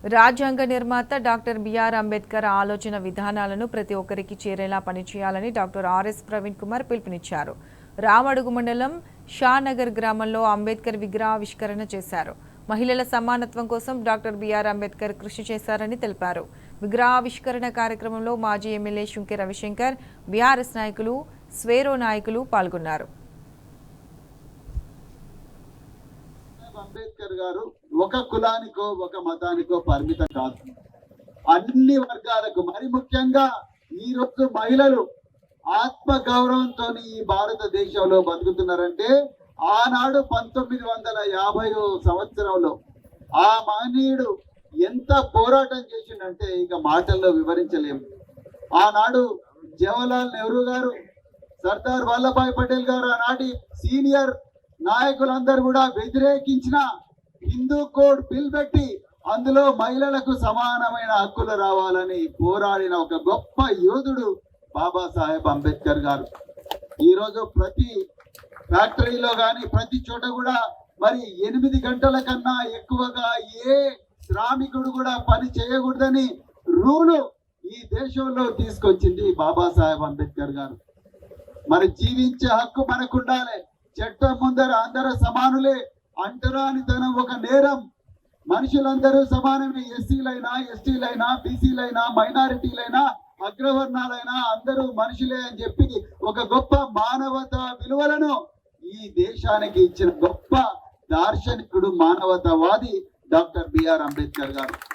రాజ్యాంగ నిర్మాత doctor BR Ambedkar ఆలోచన విధానాలను ప్రతి ఒక్కరికి చేరేలా పనిచేయాలని డాక్టర్ ఆర్ఎస్ ప్రవీణ్ కుమార్ పిలుపునిచ్చారు. రామడుగు మండలం షానగర్ గ్రామంలో అంబేద్కర్ విగ్రహావిష్కరణ చేశారు. మహిళల సమానత్వం కోసం డాక్టర్ బిఆర్ అంబేద్కర్ కృషి చేశారని తెలిపారు. విగ్రహావిష్కరణ కార్యక్రమంలో మాజీ ఎమ్మెల్యే శుంకె రవిశంకర్, బీఆర్ఎస్ నాయకులు, స్వేరో నాయకులు పాల్గొన్నారు. అంబేద్కర్ గారు ఒక కులానికో ఒక మతానికో పరిమితం కాదు, అన్ని వర్గాలకు, మరి ముఖ్యంగా ఈ రోజు మహిళలు ఆత్మ గౌరవంతో ఈ భారతదేశంలో బతుకుతున్నారంటే ఆనాడు 1950 సంవత్సరంలో ఆ మహనీయుడు ఎంత పోరాటం చేసిండంటే ఇక మాటల్లో వివరించలేము. ఆనాడు జవహర్లాల్ నెహ్రూ గారు, సర్దార్ వల్లభాయ్ పటేల్ గారు, ఆనాటి సీనియర్ నాయకులందరూ కూడా వ్యతిరేకించిన హిందూ కోడ్ బిల్ పెట్టి అందులో మహిళలకు సమానమైన హక్కులు రావాలని పోరాడిన ఒక గొప్ప యోధుడు బాబాసాహెబ్ అంబేద్కర్ గారు. ఈరోజు ప్రతి ఫ్యాక్టరీలో కానీ ప్రతి చోట కూడా మరి 8 గంటల కన్నా ఎక్కువగా ఏ శ్రామికుడు కూడా పని చేయకూడదని రూలు ఈ దేశంలో తీసుకొచ్చింది బాబాసాహెబ్ అంబేద్కర్ గారు. మరి జీవించే హక్కు మనకు ఉండాలి. చట్టం ముందర అందరూ సమానులే. అంటరానితనం ఒక నేరం. మనుషులందరూ సమానమే. ఎస్సీలైనా, ఎస్టీలైనా, బీసీలైనా, మైనారిటీలైనా, అగ్రవర్ణాలైనా అందరూ మనుషులే అని చెప్పి ఒక గొప్ప మానవతా విలువలను ఈ దేశానికి ఇచ్చిన గొప్ప దార్శనికుడు, మానవతావాది డాక్టర్ బిఆర్ అంబేద్కర్ గారు.